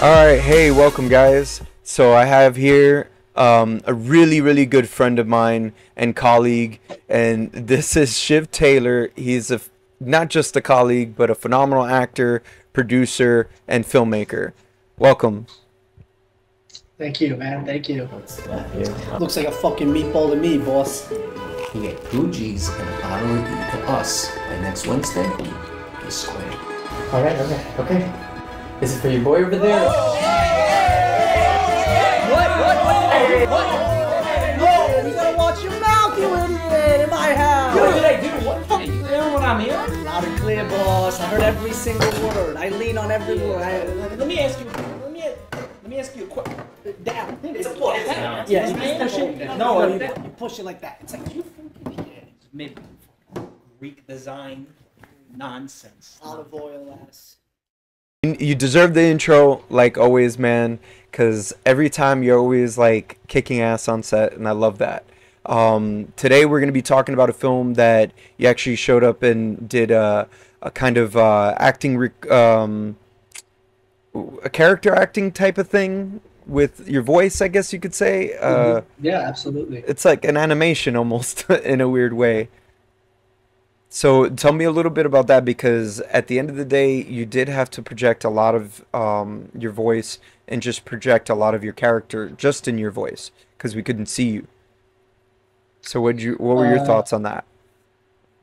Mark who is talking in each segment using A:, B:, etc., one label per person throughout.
A: Alright, hey, welcome guys. So I have here a really good friend of mine and colleague, and this is Shiv Tailor. He's not just a colleague, but a phenomenal actor, producer, and filmmaker. Welcome.
B: Thank you, man. Thank you.
C: Yeah.
B: Looks like a fucking meatball to me, boss.
C: You get 2 G's and a bottle of E to us. By next Wednesday, be square. Alright, okay. Is it for your boy over there?
B: What? No, you gotta watch your mouth, you idiot! In my house!
D: What did I do? What did you hear what I'm hearing?
B: Loud and clear, boss. I heard every single word. I lean on every word.
D: Let me ask you a question.
B: Down.
D: It's a push.
B: Yeah, you push it down.
D: No,
B: you push it like that. It's like you
D: mid Greek design nonsense.
B: olive oil ass.
A: You deserve the intro, like always, man, because every time you're always like kicking ass on set, and I love that. Today we're going to be talking about a film that you actually showed up and did a kind of acting, a character acting type of thing with your voice, I guess you could say.
B: Yeah, absolutely.
A: It's like an animation almost in a weird way. So tell me a little bit about that, because at the end of the day, you did have to project a lot of your voice and just project a lot of your character just in your voice because we couldn't see you. So what were your thoughts on that?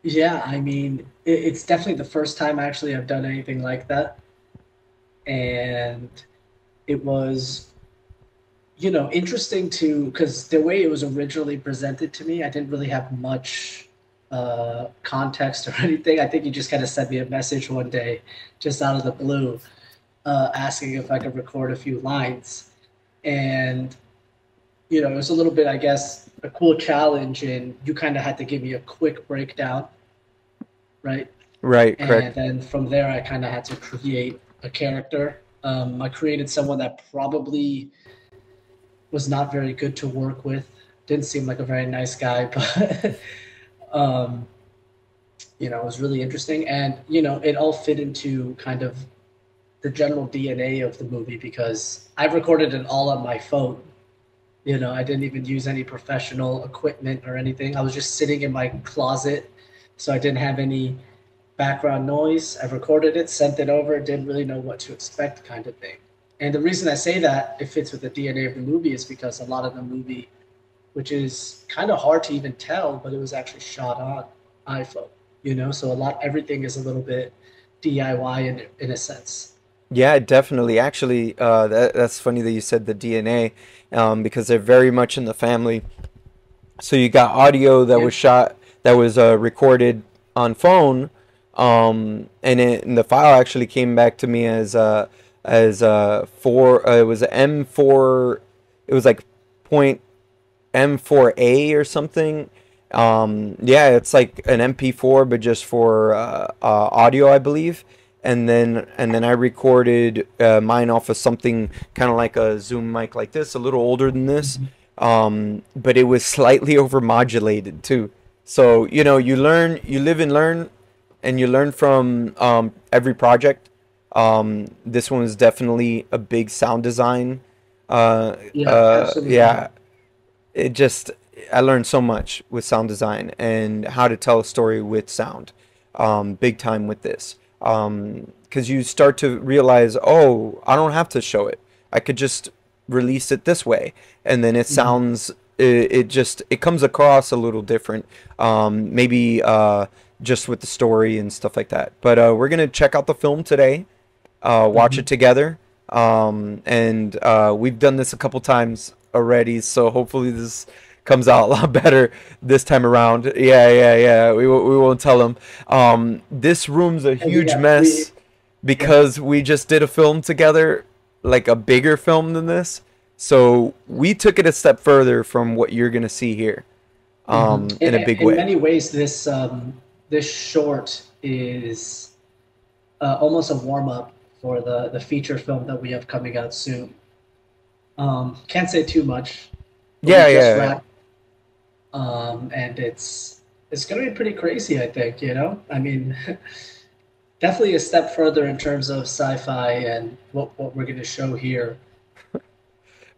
B: Yeah, I mean, it's definitely the first time actually I've done anything like that. And it was, interesting because the way it was originally presented to me, I didn't really have much context or anything. I think you just kind of sent me a message one day just out of the blue asking if I could record a few lines. And, it was a little bit, I guess, a cool challenge, and you kind of had to give me a quick breakdown, right?
A: Right,
B: And
A: correct.
B: then from there, I kind of had to create a character. I created someone that probably was not very good to work with. Didn't seem like a very nice guy, but it was really interesting. And, it all fit into kind of the general DNA of the movie because I've recorded it all on my phone. I didn't even use any professional equipment or anything. I was just sitting in my closet, so I didn't have any background noise. I recorded it, sent it over, didn't really know what to expect kind of thing. And the reason I say that it fits with the DNA of the movie is because a lot of the movie, which is kind of hard to even tell, but it was actually shot on iPhone, so everything is a little bit DIY in a sense.
A: Yeah, definitely. Actually, that's funny that you said the DNA, because they're very much in the family. So you got audio that was shot, that was recorded on phone, and the file actually came back to me as four. It was M4. It was like point M4A or something. Yeah, it's like an MP4, but just for audio, I believe. And then I recorded mine off of something kind of like a Zoom mic like this, a little older than this, but it was slightly overmodulated too. So you live and learn, and you learn from every project. This one was definitely a big sound design.
B: Absolutely.
A: Yeah, I learned so much with sound design and how to tell a story with sound. Big time with this. Because you start to realize, oh, I don't have to show it. I could just release it this way, and then it sounds, it comes across a little different. Maybe just with the story and stuff like that. But we're gonna check out the film today, watch it together, and we've done this a couple times already, so hopefully this comes out a lot better this time around. Yeah. We won't tell them. This room's a huge mess because we just did a film together, like a bigger film than this. So we took it a step further from what you're gonna see here, in a big way.
B: In many ways, this short is almost a warm up for the feature film that we have coming out soon. Can't say too much.
A: Yeah.
B: And it's gonna be pretty crazy, I think. I mean, definitely a step further in terms of sci-fi and what we're going to show here.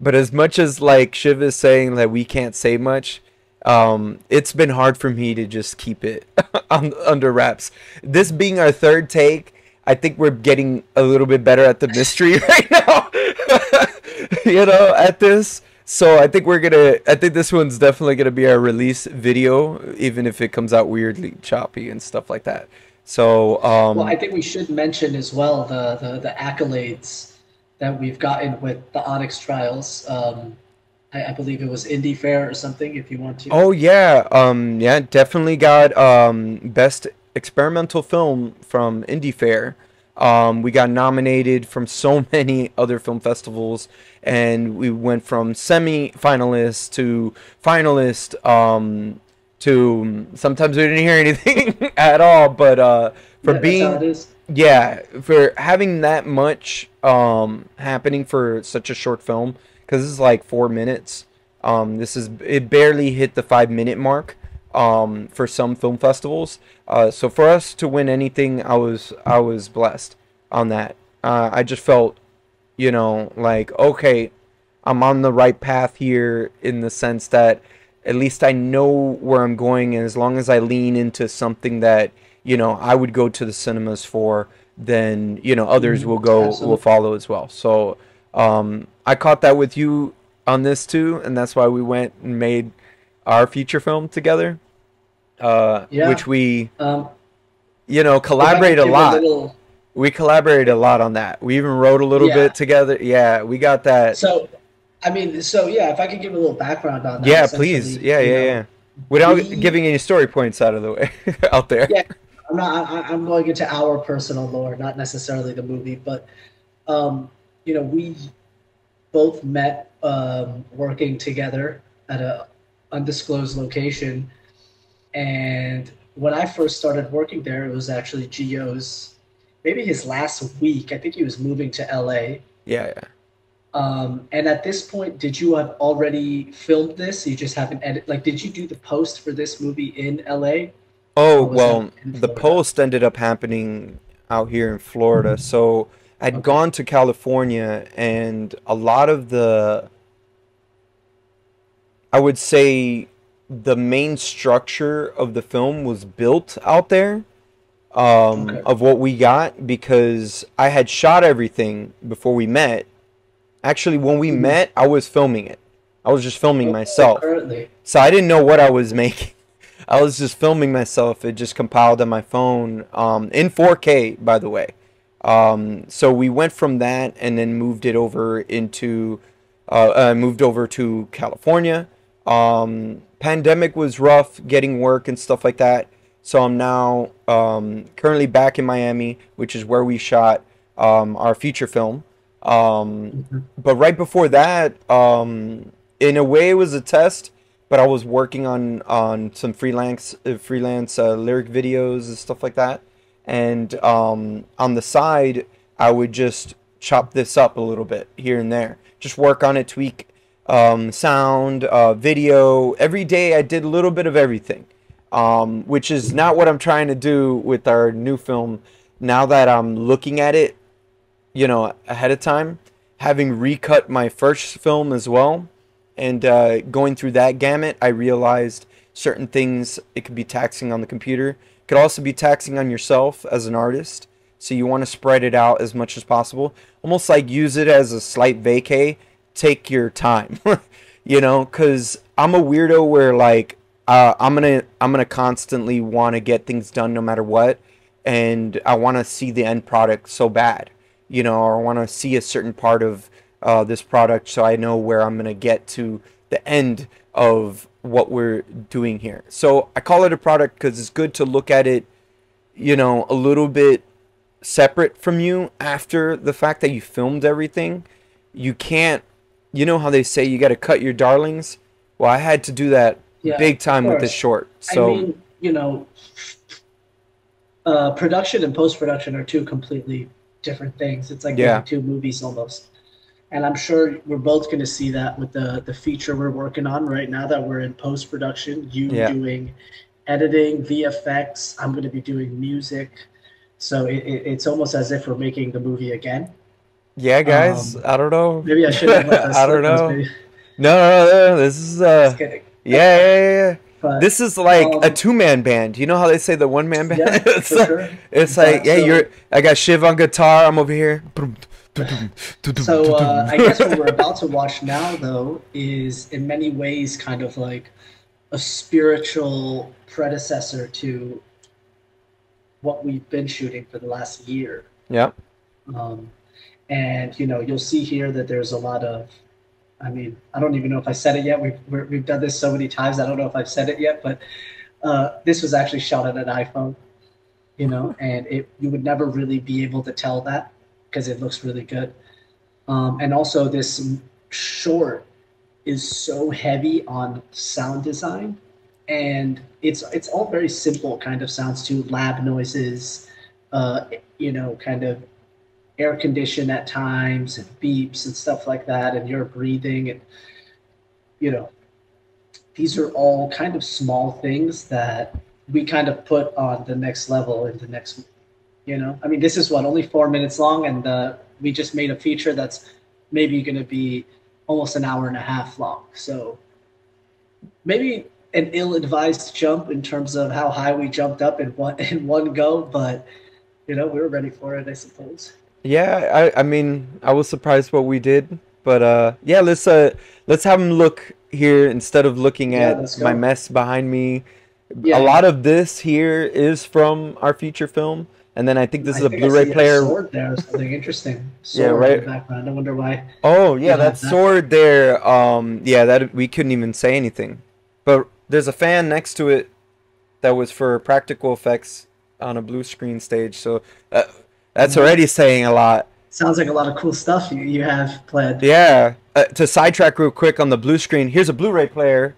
A: But as much as like Shiv is saying that we can't say much, it's been hard for me to just keep it under wraps. This being our third take, I think we're getting a little bit better at the mystery right now. You know, at this. So I think I think this one's definitely gonna be our release video, even if it comes out weirdly choppy and stuff like that. So,
B: Well, I think we should mention as well the accolades that we've gotten with the Onyx trials. I believe it was Indiefare or something, if you want to.
A: oh yeah, yeah, definitely got best experimental film from Indiefare. We got nominated from so many other film festivals, and we went from semi-finalist to finalist, to sometimes we didn't hear anything at all. But for
B: Yeah, that's how it
A: being,
B: is.
A: yeah, for having that much happening for such a short film, because this is like 4 minutes. It barely hit the 5 minute mark for some film festivals. So for us to win anything, I was blessed on that. I just felt, you know, like, okay, I'm on the right path here, in the sense that at least I know where I'm going, and as long as I lean into something that, you know, I would go to the cinemas for, then, you know, others will
B: Absolutely.
A: follow as well. So I caught that with you on this too, and that's why we went and made our feature film together,
B: Yeah.
A: which we,
B: Um,
A: you know,
B: if I
A: collaborate
B: could
A: a
B: give a
A: lot.
B: little,
A: We collaborated a lot on that. We even wrote a little
B: yeah.
A: bit together. Yeah, we got that.
B: So, I mean, so yeah, if I could give a little background on that,
A: Yeah, please.
B: essentially,
A: Yeah,
B: you
A: yeah,
B: know,
A: yeah. Without
B: we,
A: giving any story points out of the way out there.
B: yeah, I'm going into our personal lore, not necessarily the movie, but, we both met working together at a undisclosed location. And when I first started working there, it was actually Gio's, maybe his last week. I think he was moving to LA.
A: Yeah, yeah.
B: And at this point, did you have already filmed this? You just haven't like, did you do the post for this movie in LA,
A: Oh,
B: or was that
A: well,
B: in
A: the
B: Florida?
A: post ended up happening out here in Florida. So I'd
B: Okay.
A: gone to California, and a lot of I would say, the main structure of the film was built out there,
B: Okay.
A: of what we got, because I had shot everything before we met. Actually, when we
B: Mhm.
A: met, I was filming it. I was just filming
B: Oh,
A: myself.
B: currently.
A: So I didn't know what I was making. I was just filming myself. It just compiled on my phone, in 4K, by the way. So we went from that, and then moved over to California. Pandemic was rough getting work and stuff like that. So I'm now currently back in Miami, which is where we shot our feature film.
B: Mhm.
A: But right before that, in a way, it was a test. But I was working on some freelance lyric videos and stuff like that. And on the side, I would just chop this up a little bit here and there. Just work on it, tweak sound, video. Every day, I did a little bit of everything, which is not what I'm trying to do with our new film. Now that I'm looking at it, you know, ahead of time, having recut my first film as well, and going through that gamut, I realized certain things, it could be taxing on the computer. It could also be taxing on yourself as an artist. So you want to spread it out as much as possible. Almost like use it as a slight vacay. Take your time, you know, because I'm a weirdo where, like, I'm gonna constantly want to get things done no matter what, and I want to see the end product so bad, you know, or I want to see a certain part of this product, so I know where I'm gonna get to the end of what we're doing here. So I call it a product because it's good to look at it, you know, a little bit separate from you after the fact that you filmed everything. You can't, you know how they say you got to cut your darlings? Well, I had to do that
B: Yeah,
A: big
B: of
A: time with this
B: course.
A: short.
B: I
A: So,
B: mean, production and post production are two completely different things. It's like
A: yeah.
B: making two movies almost. And I'm sure we're both going to see that with the feature we're working on right now that we're in post production. You
A: Yeah.
B: doing editing, VFX. I'm going to be doing music. So it's almost as if we're making the movie again.
A: Yeah, guys. I don't know.
B: Maybe I shouldn't have let that
A: I
B: slip.
A: don't know.
B: Maybe.
A: No. This is
B: Just kidding.
A: yeah.
B: But,
A: This is like a two-man band. You know how they say the one-man band?
B: Yeah,
A: it's
B: for
A: like,
B: sure.
A: it's like,
B: But,
A: yeah, I got Shiv on guitar. I'm over here.
B: So I guess what we're about to watch now, though, is in many ways kind of like a spiritual predecessor to what we've been shooting for the last year.
A: Yeah.
B: And you'll see here that there's a lot of, I mean, I don't even know if I said it yet. We've done this so many times. I don't know if I've said it yet, but this was actually shot on an iPhone, and you would never really be able to tell that because it looks really good. And also this short is so heavy on sound design, and it's all very simple kind of sounds too, lab noises, kind of air condition at times and beeps and stuff like that, and you're breathing, and these are all kind of small things that we kind of put on the next level in the next, I mean, this is only 4 minutes long, and we just made a feature that's maybe going to be almost an hour and a half long. So maybe an ill-advised jump in terms of how high we jumped up in one go, but we were ready for it, I suppose.
A: Yeah, I mean, I was surprised what we did, but yeah, let's have him look here instead of looking at my mess behind me.
B: Yeah.
A: A lot of this here is from our feature film, and then I think this is a Blu-ray player.
B: A sword there, something interesting. Sword
A: yeah, right.
B: In the background. I wonder why.
A: Oh yeah, that sword there. Yeah, that we couldn't even say anything, but there's a fan next to it that was for practical effects on a blue screen stage. So that's already saying a lot.
B: Sounds like a lot of cool stuff you have planned.
A: Yeah. To sidetrack real quick on the blue screen, here's a Blu-ray player.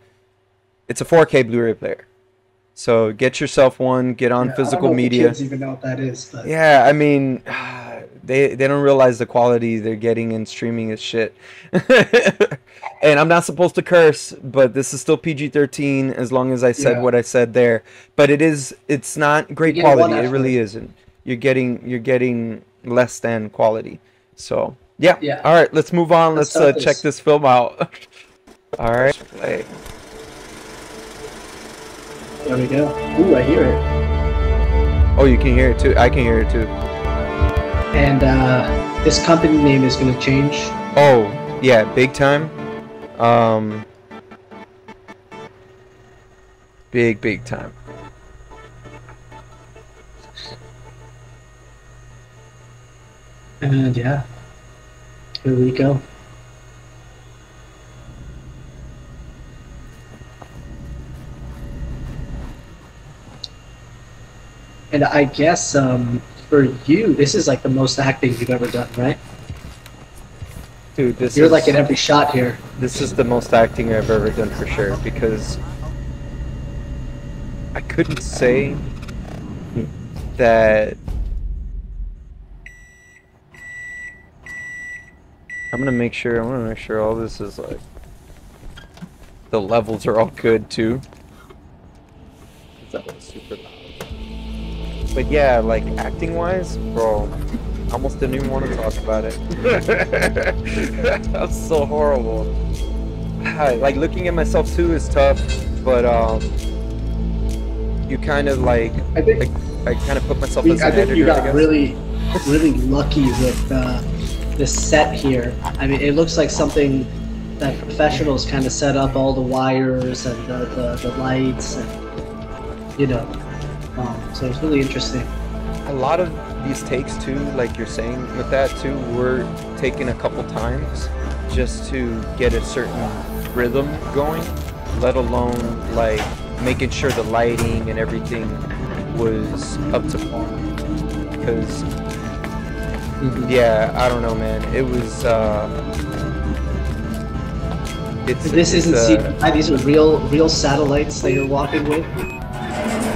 A: It's a 4K Blu-ray player. So get yourself one. Get on physical
B: I don't know
A: media.
B: If the kids even know what that is. But.
A: Yeah, I mean, they don't realize the quality they're getting in streaming is shit. And I'm not supposed to curse, but this is still PG-13 as long as I said what I said there. But it's not great quality. It really isn't. You're getting less than quality. So yeah. All right, let's move on. Let's check this film out. All right, play.
B: There we go. Ooh, I hear it.
A: Oh, you can hear it too. I can hear it too.
B: And this company name is going to change.
A: Oh, yeah, big time. Big time.
B: And yeah, here we go. And I guess for you, this is like the most acting you've ever done, right?
A: Dude,
B: you're like in every shot here.
A: This is the most acting I've ever done for sure, because I couldn't say that. I want to make sure all this is like, the levels are all good too. That was super loud. But yeah, like acting wise, bro, I almost didn't even want to talk about it. That's so horrible. Like looking at myself too is tough, but you kind of like, I kind of put myself as an editor. I think
B: you got really lucky with this set here. I mean, it looks like something that professionals kind of set up, all the wires and the lights, and so it's really interesting.
A: A lot of these takes too, like you're saying with that too, were taken a couple times just to get a certain rhythm going, let alone like making sure the lighting and everything was up to par. Because yeah, I don't know, man. It was
B: this isn't CGI. These are real satellites that you're walking with.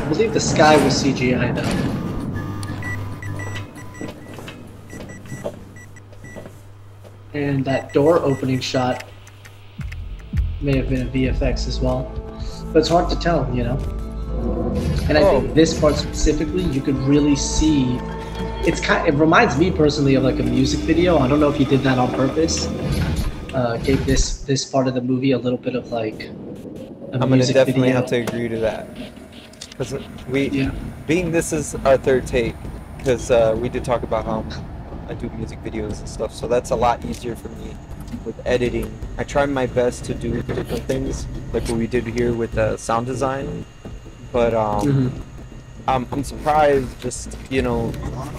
B: I believe the sky was CGI though. And that door opening shot may have been a VFX as well. But it's hard to tell, And I think this part specifically, you could really see it reminds me personally of like a music video. I don't know if you did that on purpose. Gave this part of the movie a little bit of like a
A: I'm gonna
B: music
A: definitely
B: video.
A: have to agree to that, because
B: Yeah.
A: being this is our third take, because we did talk about how I do music videos and stuff, so that's a lot easier for me with editing. I try my best to do different things, like what we did here with sound design, but I'm surprised just, you know,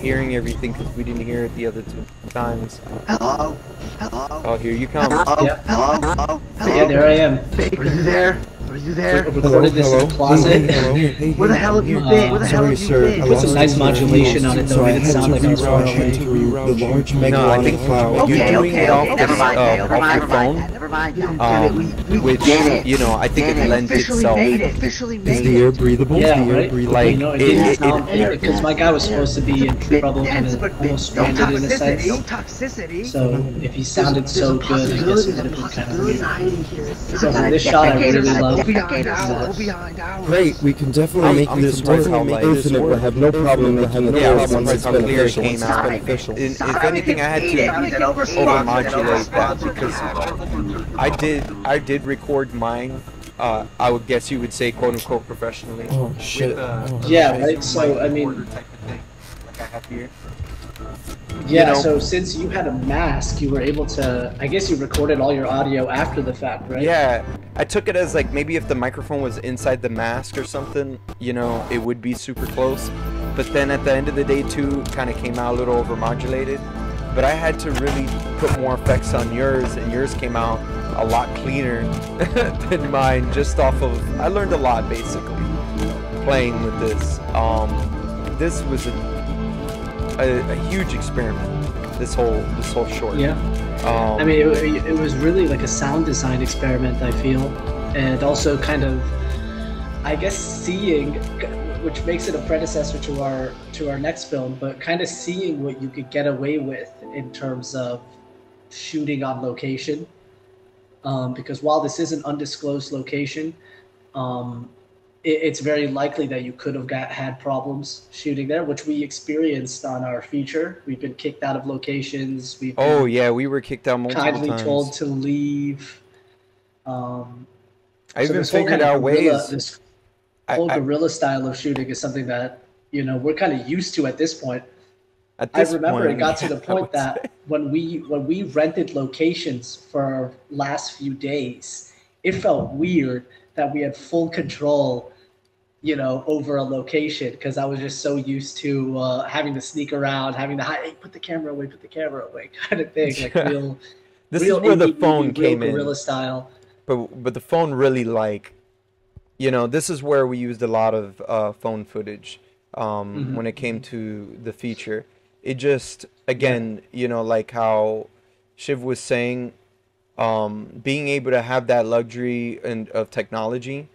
A: hearing everything, because we didn't hear it the other two times.
E: Hello? Hello?
A: Oh, here you come.
E: Hello?
B: Yeah.
E: Hello? Hello?
B: Yeah, there I am.
E: Are you there? Are you there?
B: Recorded this in the closet.
E: Where the hell have you been? Where the hell have you been?
B: I put some nice modulation on it though. Made it sound like I was far away.
A: No, I think you're doing it off your phone,
E: Never mind. We
A: which,
E: did it.
A: you know, I think it lends
E: Officially
A: itself.
E: made it. Officially made
F: Is the air
E: it.
F: breathable?
B: Yeah,
F: Is the air
B: right?
F: breathable?
A: Like,
B: You know, it
A: it-
B: didn't
A: it-
B: sound because my guy was supposed to be in trouble, kind of almost
E: No
B: stranded in a sense.
E: toxicity. No toxicity.
B: So if he sounded so good, I guess it would have been kind of weird.
E: hiding here.
B: So for this shot, I really love.
E: Go behind ours.
F: Great, we can definitely make
A: I'm
F: this
A: surprised
F: work.
A: how, like,
F: Infinite will have no problem making it
A: Yeah, I
F: work
A: was
F: once it's
A: surprised how clear it
F: beneficial.
A: came out. If anything, I had to over-modulate that, because I did record mine. I would guess you would say, quote unquote, professionally.
F: Oh shit.
B: Yeah, right. So I mean,
A: Type of thing, like I have here.
B: yeah.
A: You know-
B: So since you had a mask, you were able to. I guess you recorded all your audio after the fact, right?
A: Yeah, I took it as like maybe if the microphone was inside the mask or something, you know, it would be super close. But then at the end of the day too, kind of came out a little overmodulated. But I had to really put more effects on yours, and yours came out a lot cleaner than mine, just off of, I learned a lot basically playing with this. This was a huge experiment, this whole short.
B: Yeah. I mean, it was really like a sound design experiment, I feel, and also kind of, I guess, seeing, which makes it a predecessor to our next film, but kind of seeing what you could get away with in terms of shooting on location. Because while this is an undisclosed location, it's very likely that you could have had problems shooting there, which we experienced on our feature. We've been kicked out of locations. We've been
A: Yeah, we were kicked out multiple
B: kindly
A: times.
B: told to leave.
A: I
B: So
A: even
B: this whole
A: figured
B: kind of
A: out
B: guerrilla-
A: ways.
B: This
A: I-
B: whole
A: I-
B: guerrilla style of shooting is something that, you know, we're kind of used to at this point.
A: At
B: I
A: this
B: remember
A: point,
B: it got to the
A: I
B: point
A: would
B: that
A: say.
B: when we rented locations for our last few days, it felt weird that we had full control, you know, over a location, because I was just so used to having to sneak around, having to hey, put the camera away kind of thing, like real.
A: This
B: real
A: is where the
B: indie
A: phone
B: movie, real
A: came in.
B: guerrilla style.
A: But the phone really, like, you know, this is where we used a lot of phone footage when it came to the feature. It just, again, you know, like how Shiv was saying, being able to have that luxury of technology,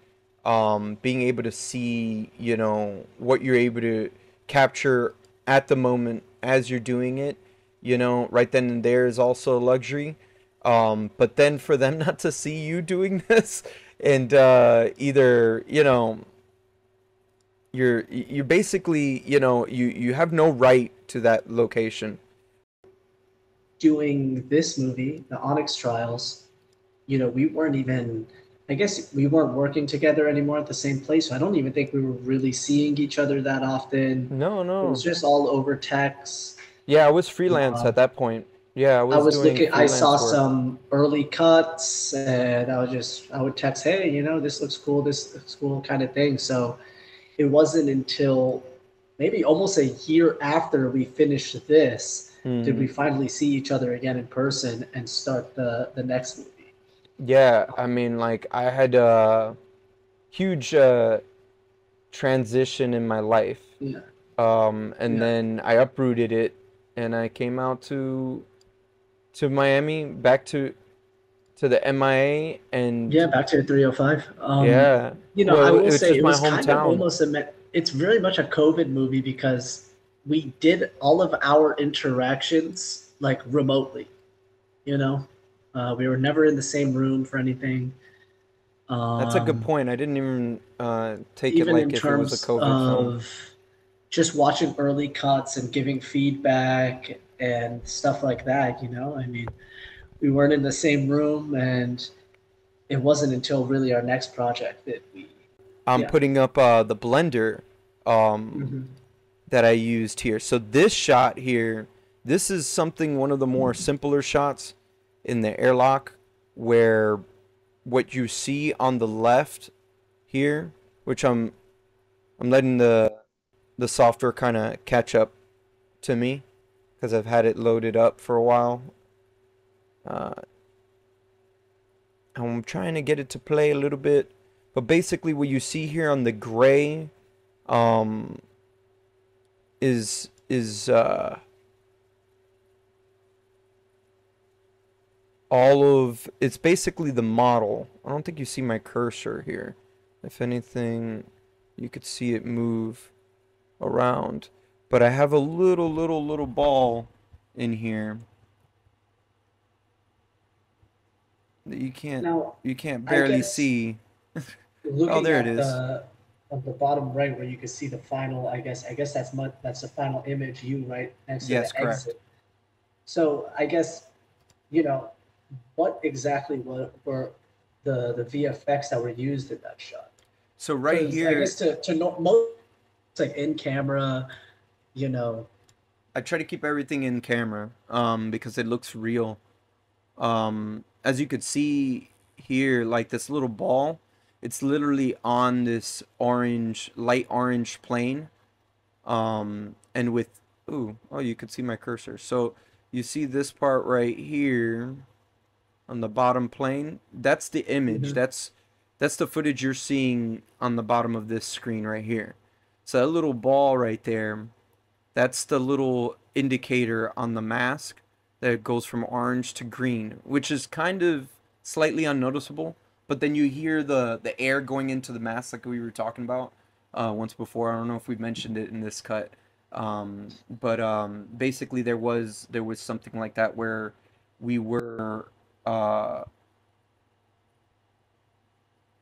A: being able to see, you know, what you're able to capture at the moment as you're doing it, you know, right then and there is also a luxury. But then for them not to see you doing this, and either, you know, you're basically, you know, you have no right to that location.
B: Doing this movie, the Onyx trials, you know, we weren't even, I guess we weren't working together anymore at the same place. So I don't even think we were really seeing each other that often. It
A: No.
B: was just all over text.
A: Yeah, I was freelance at that point. Yeah, I was doing
B: looking, I
A: freelance
B: saw
A: work.
B: some early cuts, and I would text, hey, you know, this looks cool kind of thing. So it wasn't until maybe almost a year after we finished this did we finally see each other again in person and start the next movie.
A: Yeah, I mean, like, I had a huge transition in my life.
B: Yeah.
A: And then I uprooted it, and I came out to Miami, back to the MIA, and
B: Yeah, back to the 305.
A: yeah.
B: You know,
A: Well,
B: I will
A: it's
B: say
A: just
B: it
A: my
B: was kind of
A: hometown.
B: almost it's very much a COVID movie because we did all of our interactions like remotely, you know? We were never in the same room for anything.
A: That's a good point. I didn't even take it
B: Even
A: like
B: in
A: if it was
B: terms
A: a COVID film.
B: of just watching early cuts and giving feedback and stuff like that, you know? I mean, we weren't in the same room, and it wasn't until really our next project that we,
A: I'm
B: yeah.
A: putting up the blender that I used here. So this shot here, this is something, one of the more simpler shots in the airlock, where what you see on the left here, which I'm letting the software kind of catch up to me because I've had it loaded up for a while. I'm trying to get it to play a little bit, but basically what you see here on the gray is all of, it's basically the model. I don't think you see my cursor here. If anything, you could see it move around, but I have a little ball in here that you can't barely see. Oh, there it is.
B: Of the bottom right, where you can see the final, I guess that's the final image, you right next to the
A: correct.
B: exit. So I guess, you know, what exactly were the VFX that were used in that shot?
A: So right here,
B: I guess to know most, it's like in camera, you know.
A: I try to keep everything in camera because it looks real. As you could see here, like this little ball, it's literally on this light orange plane. And with, you could see my cursor. So you see this part right here on the bottom plane. That's the image. That's the footage you're seeing on the bottom of this screen right here. So that little ball right there, that's the little indicator on the mask that goes from orange to green, which is kind of slightly unnoticeable, but then you hear the air going into the mask like we were talking about once before. I don't know if we've mentioned it in this cut, but basically there was something like that where we were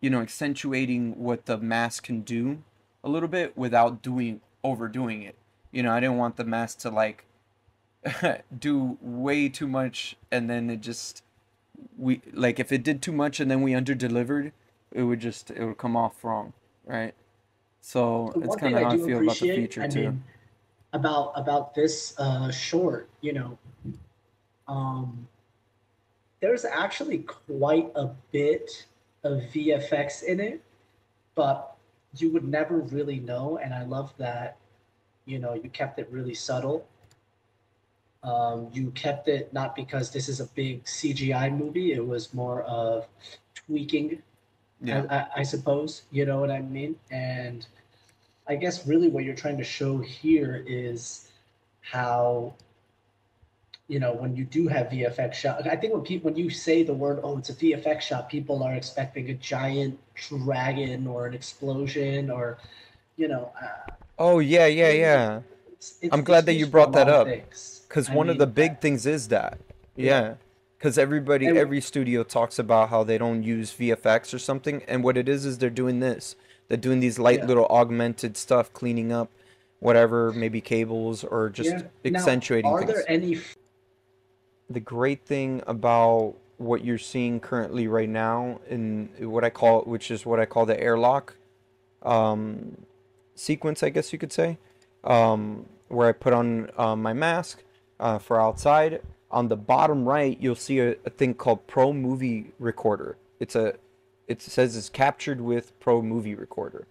A: accentuating what the mask can do a little bit without overdoing it. I didn't want the mask to like do way too much, and then if it did too much and then we under-delivered, it would come off wrong, right? So it's kind of how I feel about the feature too.
B: Mean, about this short, there's actually quite a bit of VFX in it, but you would never really know, and I love that, you kept it really subtle. You kept it not because this is a big CGI movie, it was more of tweaking, I suppose, you know what I mean? And I guess really what you're trying to show here is how, when you do have VFX shot, I think when you say the word, it's a VFX shot, people are expecting a giant dragon or an explosion or,
A: yeah. I'm glad that you brought that up, because one of the big things is that, because every studio talks about how they don't use VFX or something, and what it is they're doing this. They're doing these light little augmented stuff, cleaning up whatever, maybe cables, or just accentuating things. Are there any... The great thing about what you're seeing currently right now in which is what I call the airlock sequence, I guess you could say, where I put on my mask for outside. On the bottom right, you'll see a thing called Pro Movie Recorder. It says it's captured with Pro Movie Recorder.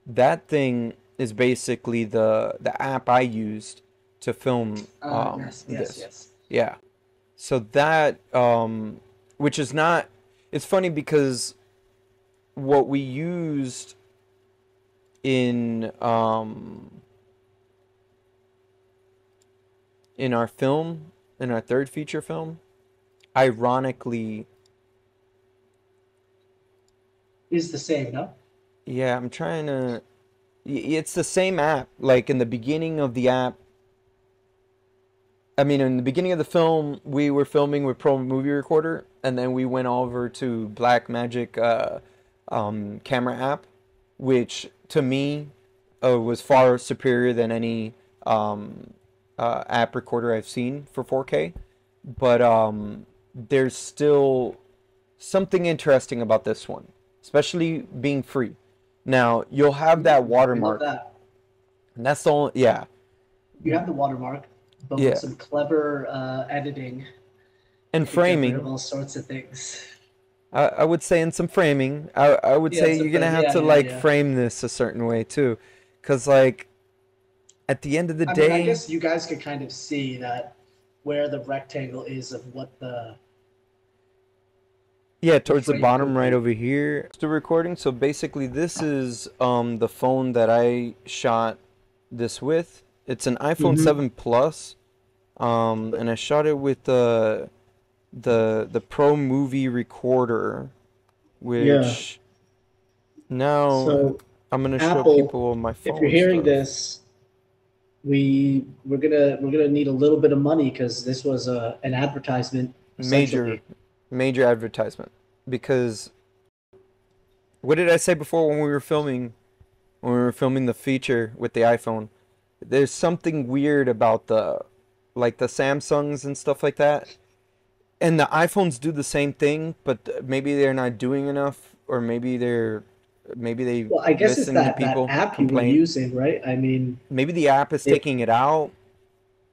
A: That thing is basically the app I used to film this. Yeah. So that, which is not, it's funny because what we used in our film, in our third feature film, ironically,
B: is the same, no?
A: Yeah, I'm trying to, it's the same app. Like in the beginning of the app, in the beginning of the film, we were filming with Pro Movie Recorder, and then we went over to Blackmagic camera app, which to me was far superior than any app recorder I've seen for 4K. But there's still something interesting about this one, especially being free. Now, you'll have that
B: I love
A: watermark.
B: that.
A: And that's the only, yeah.
B: You have the watermark, but
A: Yeah.
B: with some clever editing
A: And
B: you can get rid
A: framing.
B: of all sorts of things.
A: I would say in some framing. I would
B: Yeah,
A: say
B: some
A: you're gonna
B: frame-
A: have
B: yeah,
A: to
B: yeah,
A: like
B: yeah.
A: frame this a certain way too, because like at the end of the
B: I mean, I
A: day,
B: guess you guys could kind of see that where the rectangle is of what the
A: yeah, towards the
B: frame
A: bottom
B: could
A: right
B: be.
A: over here. Still recording. So basically, this is the phone that I shot this with. It's an iPhone
B: Mhm.
A: 7 Plus, and I shot it with the Pro Movie Recorder, which now
B: So
A: I'm gonna show
B: Apple,
A: people my phone
B: if you're hearing
A: stuff.
B: this, we're gonna need a little bit of money because this was an advertisement essentially.
A: Major advertisement, because what did I say before when we were filming the feature with the iPhone? There's something weird about the Samsungs and stuff like that, and the iPhones do the same thing, but maybe they're not doing enough, or maybe they
B: Well, I guess it's
A: listen to
B: that
A: people
B: app you were
A: complain.
B: using, right? I mean,
A: Maybe the app is
B: it,
A: taking it out.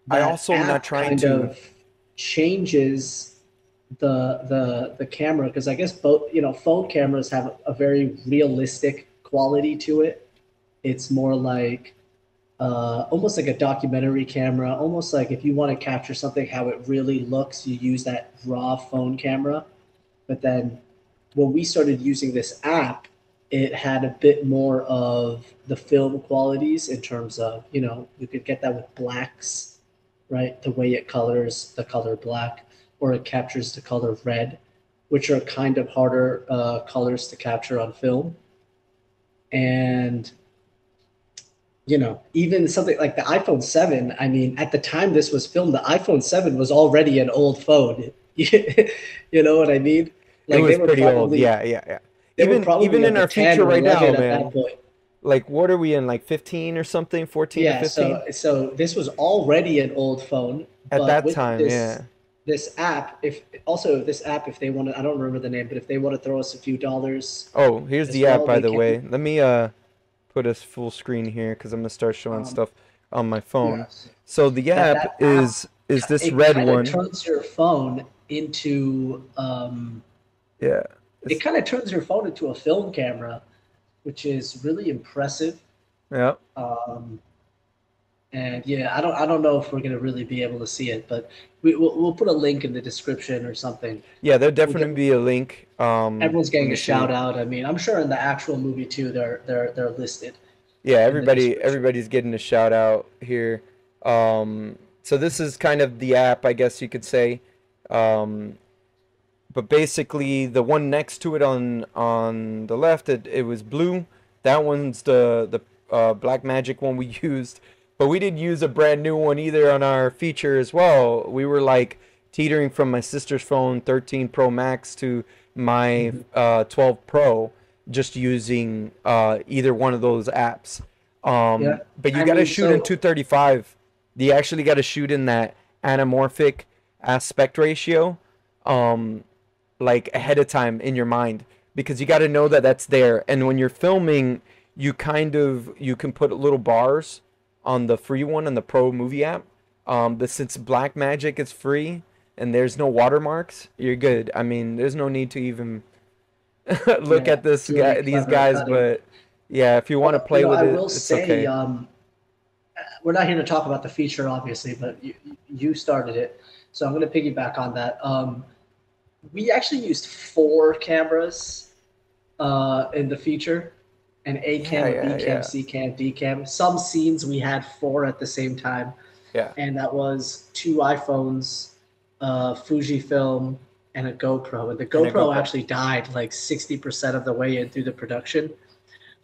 A: I
B: that
A: also am not
B: app
A: trying
B: kind
A: to.
B: of changes the camera because I guess both phone cameras have a very realistic quality to it. It's more like almost like a documentary camera, almost like if you want to capture something how it really looks, you use that raw phone camera. But then when we started using this app, it had a bit more of the film qualities in terms of, you could get that with blacks, right? The way it colors the color black, or it captures the color red, which are kind of harder colors to capture on film. And even something like the iPhone 7, I mean, at the time this was filmed, the iPhone 7 was already an old phone. You know what I mean?
A: It
B: Like
A: was pretty old. Yeah, yeah, yeah.
B: they were
A: Even
B: probably
A: in
B: like a
A: our
B: 10
A: feature
B: or
A: right now,
B: 11 at that
A: man.
B: point.
A: Like, what are we in? Like 15 or something? 14 to
B: Yeah,
A: 15?
B: so this was already an old phone,
A: At
B: but
A: that
B: with
A: time, yeah.
B: this app, if they want to, I don't remember the name, but if they want to throw us a few dollars
A: Oh, here's
B: as
A: the app,
B: well,
A: by
B: they
A: the
B: can.
A: way. Let me put us full screen here because I'm gonna start showing
B: Um,
A: stuff on my phone.
B: yes,
A: So the
B: that
A: app
B: app
A: is this
B: it
A: red
B: kind of
A: one.
B: turns your phone into
A: Yeah.
B: it kind of turns your phone into a film camera, which is really impressive.
A: Yeah.
B: And yeah, I don't know if we're gonna really be able to see it, but we'll put a link in the description or something.
A: Yeah, there'll
B: We'll
A: definitely
B: get,
A: be a link.
B: everyone's
A: Let
B: getting
A: me
B: a
A: see.
B: shout out. I mean, I'm sure in the actual movie too, they're listed
A: Yeah,
B: in the description.
A: everybody's getting a shout out here. So this is kind of the app, I guess you could say. But basically, the one next to it on the left, it was blue. That one's the Black Magic one we used. But we didn't use a brand new one either on our feature as well. We were like teetering from my sister's phone 13 Pro Max to my 12 Pro, just using either one of those apps.
B: Yeah,
A: But you
B: I
A: got to
B: mean,
A: shoot in
B: so
A: 235. You actually got to shoot in that anamorphic aspect ratio, like ahead of time in your mind, because you got to know that that's there. And when you're filming, you can put little bars on the free one on the Pro Movie app. Since Blackmagic is free and there's no watermarks, you're good. I mean, there's no need to even look
B: yeah,
A: at
B: it's really
A: these
B: clever
A: guys,
B: cutting.
A: but yeah, if you want to
B: Well,
A: play with
B: I
A: it,
B: will
A: it's
B: say,
A: okay.
B: we're not here to talk about the feature, obviously, but you started it, so I'm going to piggyback on that. We actually used 4 cameras in the feature, an A cam, a B cam, C cam, D cam. Some scenes we had 4 at the same time,
A: Yeah.
B: and that was 2 iPhones, Fujifilm, and a GoPro. And the
A: And a
B: GoPro
A: GoPro.
B: actually died like 60% of the way in through the production.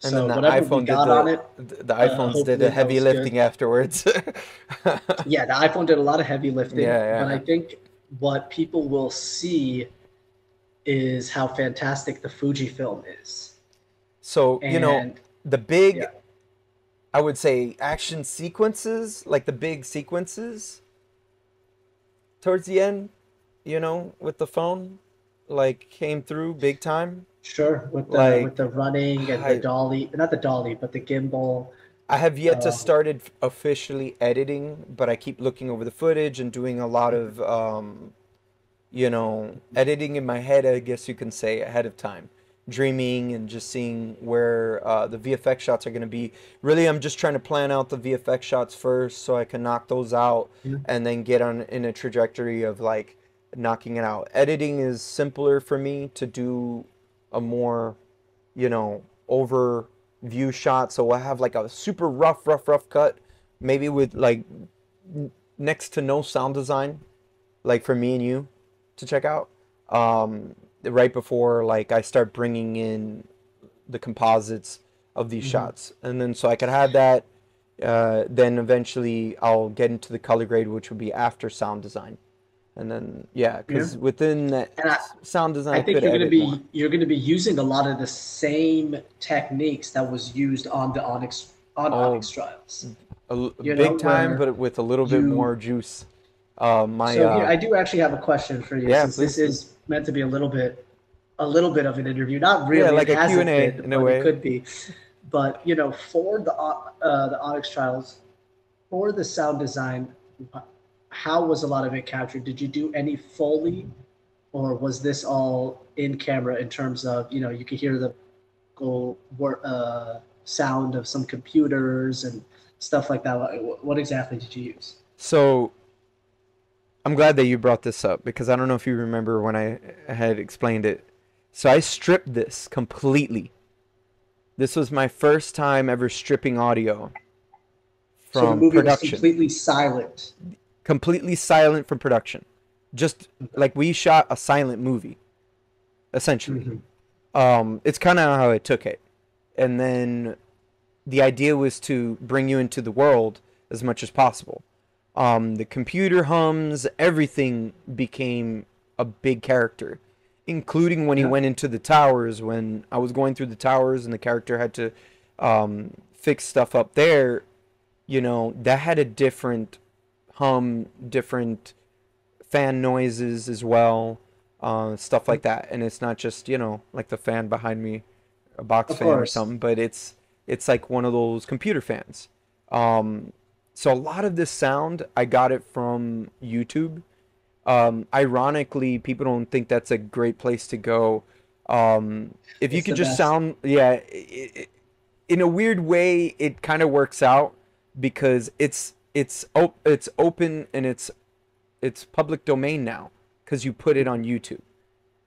A: And then
B: So
A: the
B: whatever we
A: iPhone
B: got on it,
A: the iPhones did
B: hopefully
A: the
B: that
A: heavy
B: was
A: lifting
B: good.
A: afterwards.
B: Yeah, the iPhone did a lot of heavy lifting, but I
A: Yeah.
B: think what people will see is how fantastic the Fujifilm is.
A: So,
B: And
A: the big
B: yeah,
A: I would say action sequences, like the big sequences towards the end, you know, with the phone, like came through big time.
B: Sure, with
A: Like
B: the running and the
A: I
B: dolly, not the dolly, but the gimbal.
A: I have yet to
B: Um,
A: started officially editing, but I keep looking over the footage and doing a lot of you know, editing in my head, I guess you can say, ahead of time. Dreaming and just seeing where the VFX shots are going to be. Really, I'm just trying to plan out the VFX shots first so I can knock those out
B: yeah.
A: and then get on in a trajectory of like knocking it out. Editing is simpler for me to do a more, you know, overview shot. So I have like a super rough cut, maybe with like next to no sound design, like for me and you to check out right before like I start bringing in the composites of these shots, and then so I could have that. Then eventually I'll get into the color grade, which would be after sound design, and then yeah, because within that
B: And
A: sound design,
B: I
A: I
B: think
A: could edit more.
B: you're gonna be using a lot of the same techniques that was used on the Onyx trials. You know,
A: Big time,
B: where
A: but with a little bit
B: you
A: more juice. My
B: so here I do actually have a question for you,
A: yeah,
B: since this
A: please.
B: is meant to be a little bit of an interview. Not
A: Yeah,
B: really,
A: like
B: it
A: a
B: hasn't
A: Q&A
B: been,
A: in a
B: but it
A: way.
B: could be. But you know, for the Onyx trials, for the sound design, how was a lot of it captured? Did you do any Foley, or was this all in camera in terms of, you know, you could hear the sound of some computers and stuff like that? What exactly did you use?
A: So I'm glad that you brought this up because I don't know if you remember when I had explained it. So I stripped this completely. This was my first time ever stripping audio
B: So the
A: from
B: movie was
A: production.
B: completely silent.
A: Completely silent from production. Just like we shot a silent movie, essentially. It's kind of how I took it. And then the idea was to bring you into the world as much as possible. The computer hums, everything became a big character, including when he went into the towers. When I was going through the towers and the character had to fix stuff up there, you know, that had a different hum, different fan noises as well, stuff like that. And it's not just, you know, like the fan behind me, a box
B: Of
A: fan or
B: course.
A: something, but it's like one of those computer fans. So a lot of this sound, I got it from YouTube. Ironically, people don't think that's a great place to go. If you
B: It's
A: could
B: the
A: just
B: best.
A: sound, yeah, in a weird way, it kind of works out because it's open and it's public domain now because you put it on YouTube.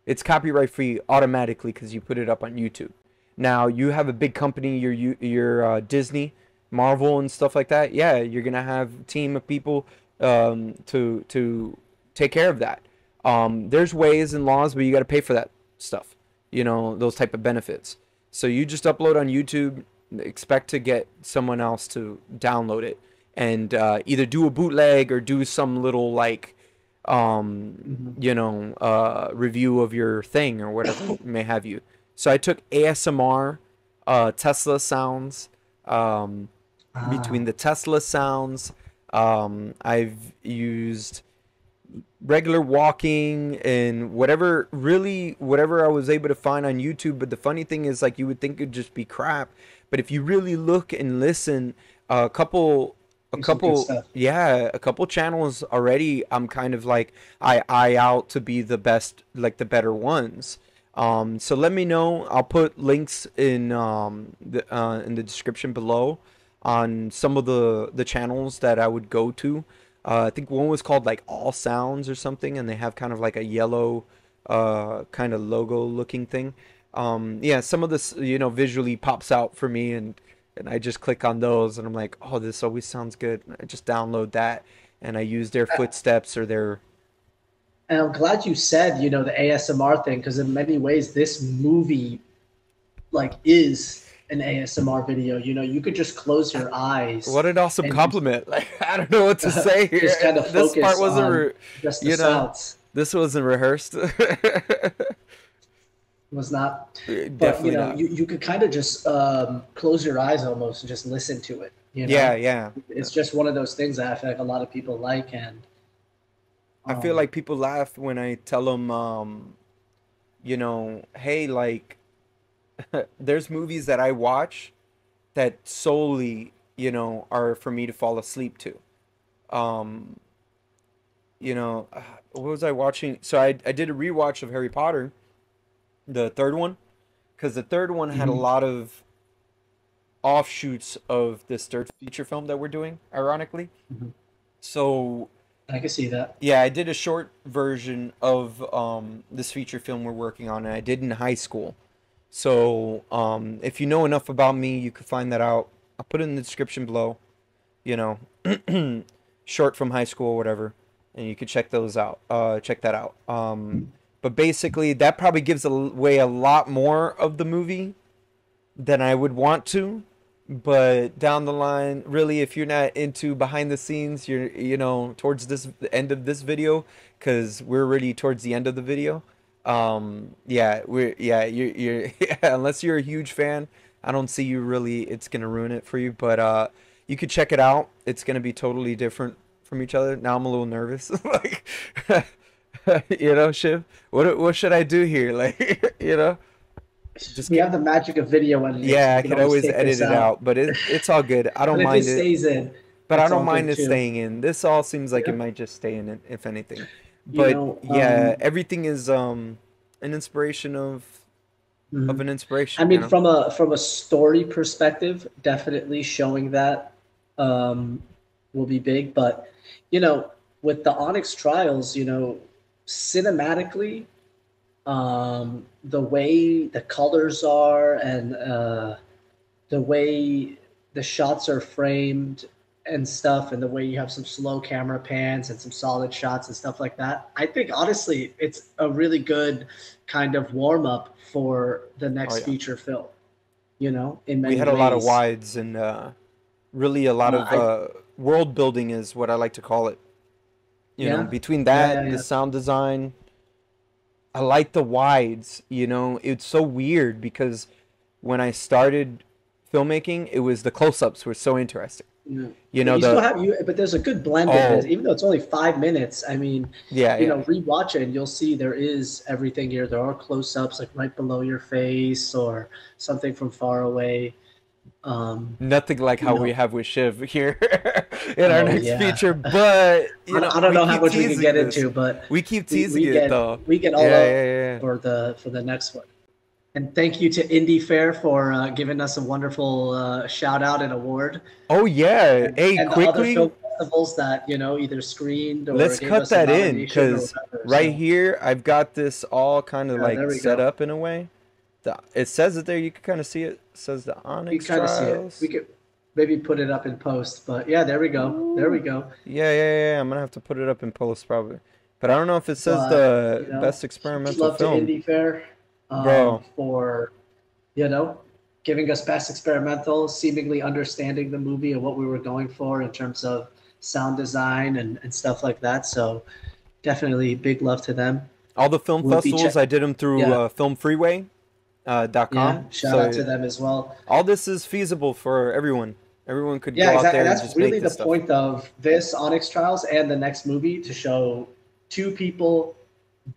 A: It's copyright free automatically because you put it up on YouTube. Now you have a big company, your Disney, Marvel, and stuff like that. Yeah, you're gonna have a team of people to take care of that. There's ways and laws, but you got to pay for that stuff. You know, those type of benefits. So you just upload on YouTube, expect to get someone else to download it, and either do a bootleg or do some little like you know, review of your thing or whatever may have you. So I took ASMR, Tesla sounds, between the Tesla sounds, I've used regular walking and whatever I was able to find on YouTube. But the funny thing is, like, you would think it'd just be crap, but if you really look and listen, a couple
B: Some good stuff.
A: yeah, a couple channels already I'm kind of like I eye out to be the best, like the better ones. So let me know. I'll put links in the description below on some of the channels that I would go to. I think one was called like All Sounds or something, and they have kind of like a yellow kind of logo looking thing. Yeah, some of this, you know, visually pops out for me, and I just click on those and I'm like, oh, this always sounds good. And I just download that and I use their footsteps or their
B: And I'm glad you said, you know, the ASMR thing, because in many ways this movie like is an ASMR video. You know, you could just close your eyes.
A: What an awesome
B: and
A: compliment. Like, I don't know what to say here.
B: just kind of
A: This
B: focus
A: part wasn't
B: on just the
A: you know,
B: sounds.
A: this wasn't rehearsed.
B: was not. But you
A: Definitely
B: know,
A: not.
B: you could kind of just close your eyes almost and just listen to it. You know,
A: Yeah, yeah.
B: it's just one of those things that I feel like a lot of people like, and
A: I feel like people laugh when I tell them, you know, hey, like, there's movies that I watch that solely, you know, are for me to fall asleep to. Um, you know, what was I watching? So I did a rewatch of Harry Potter, the third one, because the third one had a
B: Mhm.
A: lot of offshoots of this third feature film that we're doing, ironically.
B: Mhm.
A: So
B: I can see that.
A: yeah, I did a short version of this feature film we're working on, and I did in high school. So if you know enough about me, you could find that out. I'll put it in the description below. You know, short from high school or whatever, and you could check those out. Check that out. But basically, that probably gives away a lot more of the movie than I would want to. But down the line, really, if you're not into behind the scenes, you're, you know, towards this the end of this video, because we're already towards the end of the video. Yeah, you're yeah, unless you're a huge fan, I don't see you really. It's gonna ruin it for you, but you could check it out. It's gonna be totally different from each other. Now I'm a little nervous, like, you know, Shiv. What should I do here, like, you know? Just
B: We have the magic of video editing.
A: yeah,
B: We
A: I
B: can
A: could always
B: take
A: edit
B: this
A: it out, but it's all good. I don't
B: But if it
A: mind it,
B: stays in,
A: but I
B: it's
A: don't
B: all
A: mind
B: good
A: it
B: too.
A: staying in. This all seems like it
B: Yeah.
A: might just stay in it, if anything.
B: You
A: But
B: know,
A: yeah, everything is an inspiration of
B: mhm.
A: an
B: I
A: inspiration, you
B: mean,
A: know?
B: from a story perspective, definitely showing that um, will be big. But you know, with the Onyx trials, you know, cinematically, the way the colors are and the way the shots are framed and stuff, and the way you have some slow camera pans and some solid shots and stuff like that. I think honestly, it's a really good kind of warm up for the
A: Oh
B: next
A: yeah.
B: feature film. You know, in
A: We
B: many
A: had a lot of
B: ways.
A: wides and really a lot of
B: I
A: world building is what I like to call it. You know,
B: Yeah,
A: between
B: yeah,
A: that,
B: yeah,
A: the
B: yeah.
A: sound design, I like the wides, you know. It's so weird because when I started filmmaking, it was the close-ups were so interesting.
B: Yeah.
A: You
B: But
A: know,
B: you still
A: the
B: have you, but there's a good blend of this,
A: oh,
B: even though it's only 5 minutes. I mean,
A: yeah,
B: you
A: yeah.
B: know, rewatch it and you'll see there is everything here. There are close-ups like right below your face or something from far away.
A: Nothing like
B: You
A: how we
B: know,
A: have with Shiv here in our
B: oh
A: next
B: yeah.
A: feature, but you know,
B: I don't
A: we
B: know how
A: keep
B: much we can
A: teasing
B: get
A: this.
B: into, but
A: We keep teasing
B: we
A: it though.
B: we get all
A: Yeah,
B: up
A: yeah, yeah.
B: for the next one. And thank you to Indiefare for giving us a wonderful shout out and award,
A: Oh yeah. Hey,
B: and the other
A: quickly,
B: film festivals that you know either screened or
A: let's
B: gave
A: cut
B: us a
A: that in
B: nomination or
A: because
B: whatever.
A: right
B: So
A: here I've got this all kind of
B: there
A: like
B: we
A: set
B: go.
A: up in a way. It says it there. You can kind of see it. It says the
B: You
A: Onyx
B: can kind of see it. We
A: Trials.
B: could maybe put it up in post, but yeah, there we go. There we go.
A: Yeah, yeah, yeah. I'm gonna have to put it up in post probably, but I don't know if it says
B: But you
A: the
B: know,
A: best
B: huge
A: experimental
B: love to
A: film,
B: Indie Fair
A: bro.
B: for you know giving us best experimental, seemingly understanding the movie and what we were going for in terms of sound design and stuff like that. So definitely big love to them.
A: All the film
B: We'll be
A: festivals, I did them through
B: yeah,
A: filmfreeway.com.
B: shout out to
A: So
B: them as well.
A: all this is feasible for everyone. Everyone could
B: Yeah,
A: go out
B: exactly.
A: there
B: And
A: and
B: that's
A: just
B: really
A: make
B: the
A: this stuff.
B: point of this Onyx Trials and the next movie to show two people,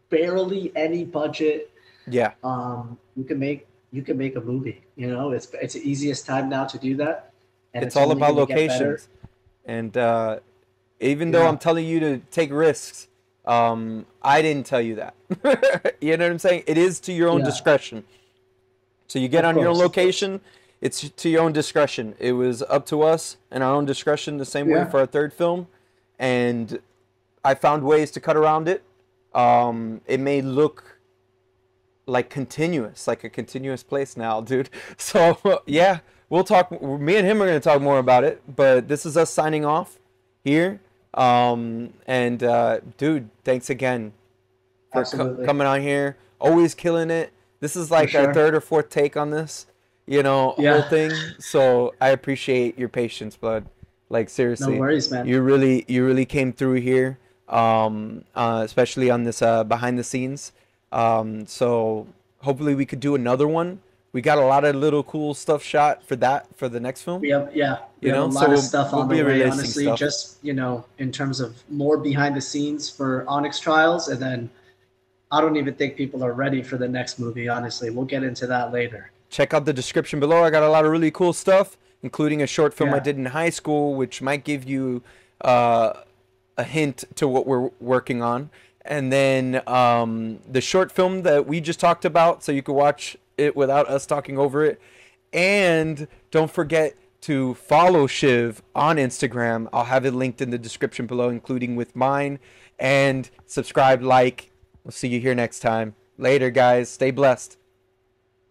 B: barely any budget.
A: Yeah,
B: You can make a movie. You know, it's the easiest time now to do that, and
A: it's
B: it's
A: all
B: only
A: about
B: going to get better.
A: locations. And even though
B: Yeah,
A: I'm telling you to take risks, I didn't tell you that. You know what I'm saying? It is to your own
B: yeah,
A: discretion. So you get
B: of
A: on your own
B: course, of course.
A: location, it's to your own discretion. It was up to us and our own discretion the same way
B: Yeah,
A: for our third film. And I found ways to cut around it. It may look like continuous, like a continuous place now, dude. So yeah, we'll talk. Me and him are gonna talk more about it. But this is us signing off here. And dude, thanks again for
B: absolutely,
A: coming on here. Always killing it. This is
B: for
A: like our
B: sure.
A: third or fourth take on this, you know, whole
B: Yeah,
A: thing. So I appreciate your patience, bud. Like
B: no
A: seriously,
B: worries, man.
A: you really came through here. Especially on this behind the scenes. So hopefully we could do another one. We got a lot of little cool stuff shot for the next film.
B: We have, yeah, we
A: You
B: have
A: know,
B: a
A: so
B: lot of
A: we'll-
B: stuff
A: we'll
B: on
A: be
B: the way,
A: releasing
B: honestly,
A: stuff.
B: just, you know, in terms of more behind the scenes for Onyx Trials. And then I don't even think people are ready for the next movie, honestly. We'll get into that later.
A: Check out the description below. I got a lot of really cool stuff, including a short film I
B: Yeah.
A: did in high school, which might give you a hint to what we're working on. And then the short film that we just talked about, so you can watch it without us talking over it. And don't forget to follow Shiv on Instagram. I'll have it linked in the description below, including with mine. And subscribe, like. We'll see you here next time. Later, guys. Stay blessed.